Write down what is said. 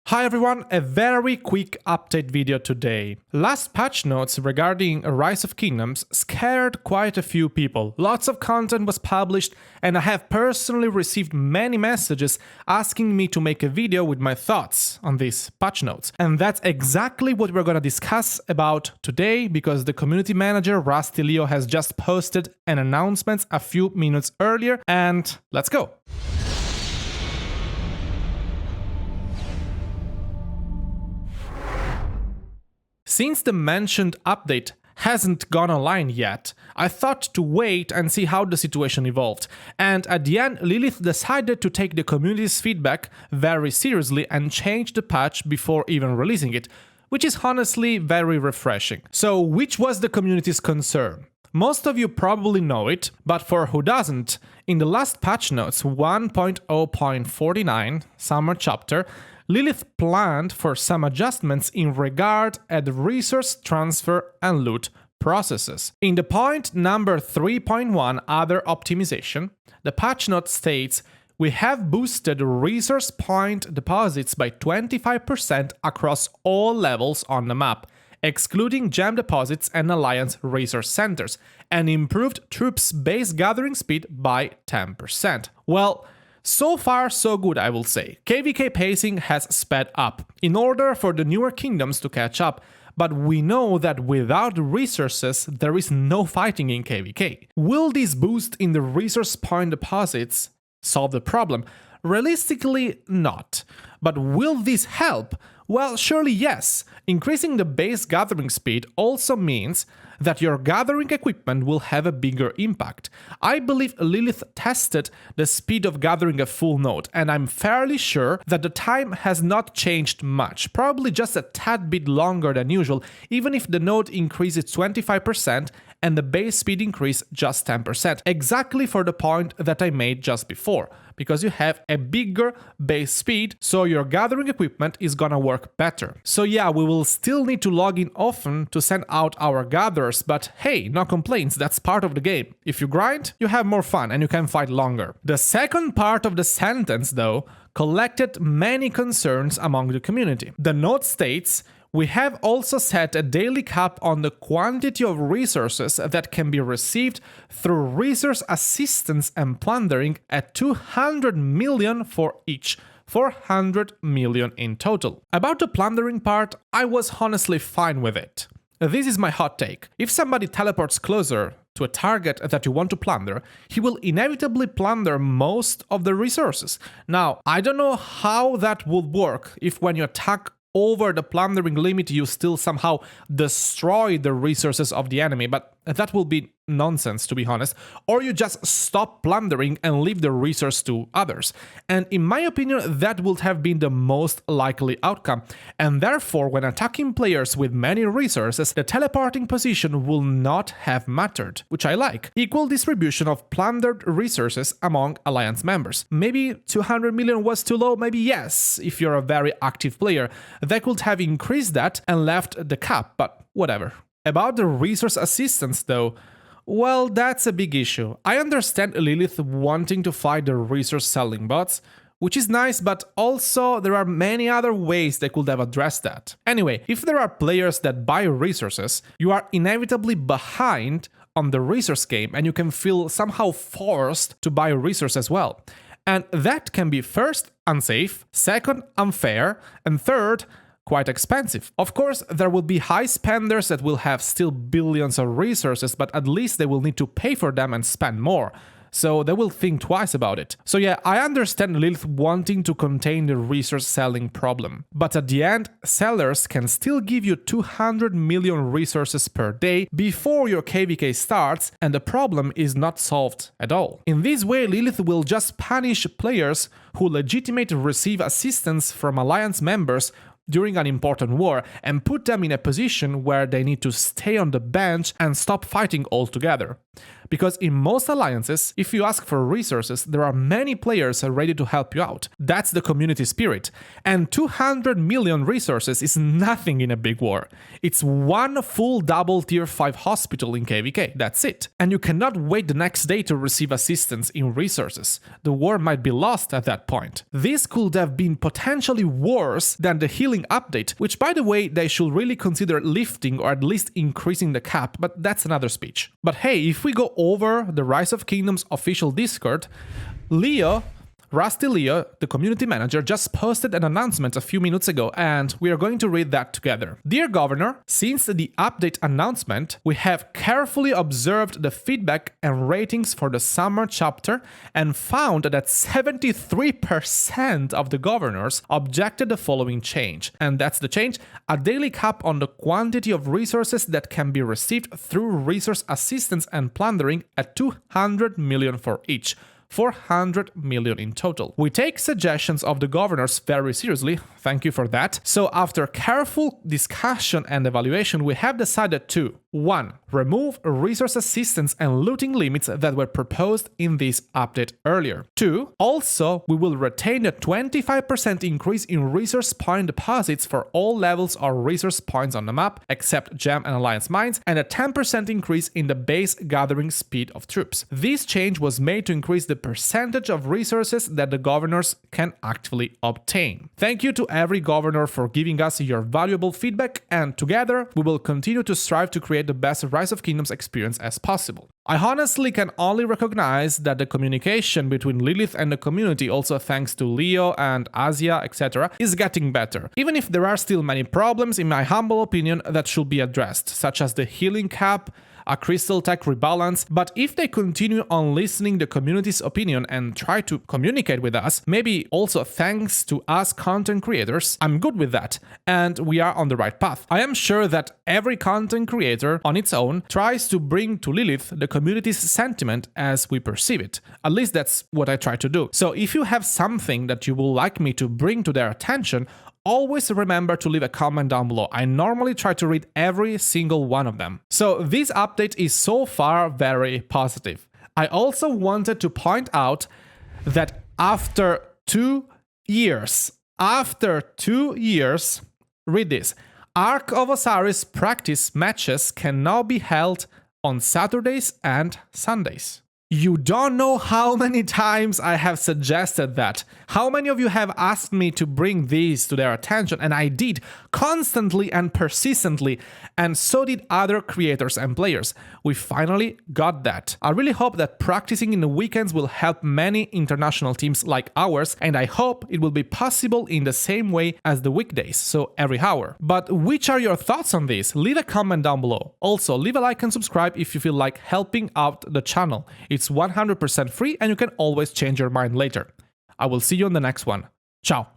Hi everyone, a very quick update video today. Last patch notes regarding Rise of Kingdoms scared quite a few people. Lots of content was published and I have personally received many messages asking me to make a video with my thoughts on these patch notes. And that's exactly what we're gonna discuss about today because the community manager Rusty Leo has just posted an announcement a few minutes earlier and let's go. Since the mentioned update hasn't gone online yet, I thought to wait and see how the situation evolved. And at the end, Lilith decided to take the community's feedback very seriously and change the patch before even releasing it, which is honestly very refreshing. So, which was the community's concern? Most of you probably know it, but for who doesn't, in the last patch notes 1.0.49 Summer Chapter, Lilith planned for some adjustments in regard at the resource transfer and loot processes. In the point number 3.1 Other Optimization, the patch note states, we have boosted resource point deposits by 25% across all levels on the map, excluding gem deposits and alliance resource centers, and improved troops base gathering speed by 10%. Well, so far so good, I will say. KVK pacing has sped up in order for the newer kingdoms to catch up, but we know that without resources there is no fighting in KVK. Will this boost in the resource point deposits solve the problem? Realistically, not. But will this help? Well, surely yes. Increasing the base gathering speed also means that your gathering equipment will have a bigger impact. I believe Lilith tested the speed of gathering a full node, and I'm fairly sure that the time has not changed much, probably just a tad bit longer than usual, even if the node increases 25% and the base speed increase just 10%, exactly for the point that I made just before, because you have a bigger base speed, so your gathering equipment is gonna work better. So yeah, we will still need to log in often to send out our gatherers, but hey, no complaints, that's part of the game. If you grind, you have more fun and you can fight longer. The second part of the sentence, though, collected many concerns among the community. The note states, we have also set a daily cap on the quantity of resources that can be received through resource assistance and plundering at 200 million for each, 400 million in total. About the plundering part, I was honestly fine with it. This is my hot take. If somebody teleports closer to a target that you want to plunder, he will inevitably plunder most of the resources. Now, I don't know how that would work if when you attack over the plundering limit you still somehow destroy the resources of the enemy, but that will be nonsense, to be honest, or you just stop plundering and leave the resource to others. And in my opinion, that would have been the most likely outcome, and therefore when attacking players with many resources, the teleporting position will not have mattered, which I like. Equal distribution of plundered resources among alliance members. Maybe 200 million was too low, maybe yes, if you're a very active player. That could have increased that and left the cap, but whatever. About the resource assistance though, well, that's a big issue. I understand Lilith wanting to fight the resource selling bots, which is nice, but also there are many other ways they could have addressed that. Anyway, if there are players that buy resources, you are inevitably behind on the resource game and you can feel somehow forced to buy a resource as well. And that can be first, unsafe, second, unfair, and third, quite expensive. Of course, there will be high spenders that will have still billions of resources, but at least they will need to pay for them and spend more. So they will think twice about it. So yeah, I understand Lilith wanting to contain the resource selling problem. But at the end, sellers can still give you 200 million resources per day before your KVK starts, and the problem is not solved at all. In this way, Lilith will just punish players who legitimately receive assistance from alliance members during an important war and put them in a position where they need to stay on the bench and stop fighting altogether. Because in most alliances, if you ask for resources, there are many players ready to help you out. That's the community spirit. And 200 million resources is nothing in a big war. It's one full double tier 5 hospital in KvK, that's it. And you cannot wait the next day to receive assistance in resources. The war might be lost at that point. This could have been potentially worse than the healing update, which by the way, they should really consider lifting or at least increasing the cap, but that's another speech. But hey, if we go over the Rise of Kingdoms official Discord, Rusty Leo, the community manager, just posted an announcement a few minutes ago, and we are going to read that together. Dear Governor, since the update announcement, we have carefully observed the feedback and ratings for the summer chapter and found that 73% of the governors objected the following change. And that's the change: a daily cap on the quantity of resources that can be received through resource assistance and plundering at 200 million for each. 400 million in total. We take suggestions of the governors very seriously, thank you for that. So after careful discussion and evaluation, we have decided to 1. Remove resource assistance and looting limits that were proposed in this update earlier. 2. Also, we will retain a 25% increase in resource point deposits for all levels or resource points on the map, except Gem and Alliance mines, and a 10% increase in the base gathering speed of troops. This change was made to increase the percentage of resources that the governors can actually obtain. Thank you to every governor for giving us your valuable feedback, and together we will continue to strive to create the best Rise of Kingdoms experience as possible. I honestly can only recognize that the communication between Lilith and the community, also thanks to Leo and Asia, etc., is getting better. Even if there are still many problems, in my humble opinion, that should be addressed, such as the healing cap, a crystal tech rebalance, but if they continue on listening the community's opinion and try to communicate with us, maybe also thanks to us content creators, I'm good with that, and we are on the right path. I am sure that every content creator on its own tries to bring to Lilith the community's sentiment as we perceive it. At least that's what I try to do. So if you have something that you would like me to bring to their attention, always remember to leave a comment down below. I normally try to read every single one of them. So this update is so far very positive. I also wanted to point out that after 2 years, read this, ROK of Osiris practice matches can now be held on Saturdays and Sundays. You don't know how many times I have suggested that. How many of you have asked me to bring these to their attention, and I did constantly and persistently, and so did other creators and players. We finally got that. I really hope that practicing in the weekends will help many international teams like ours, and I hope it will be possible in the same way as the weekdays, so every hour. But which are your thoughts on this? Leave a comment down below. Also, leave a like and subscribe if you feel like helping out the channel. It's 100% free and you can always change your mind later. I will see you on the next one. Ciao.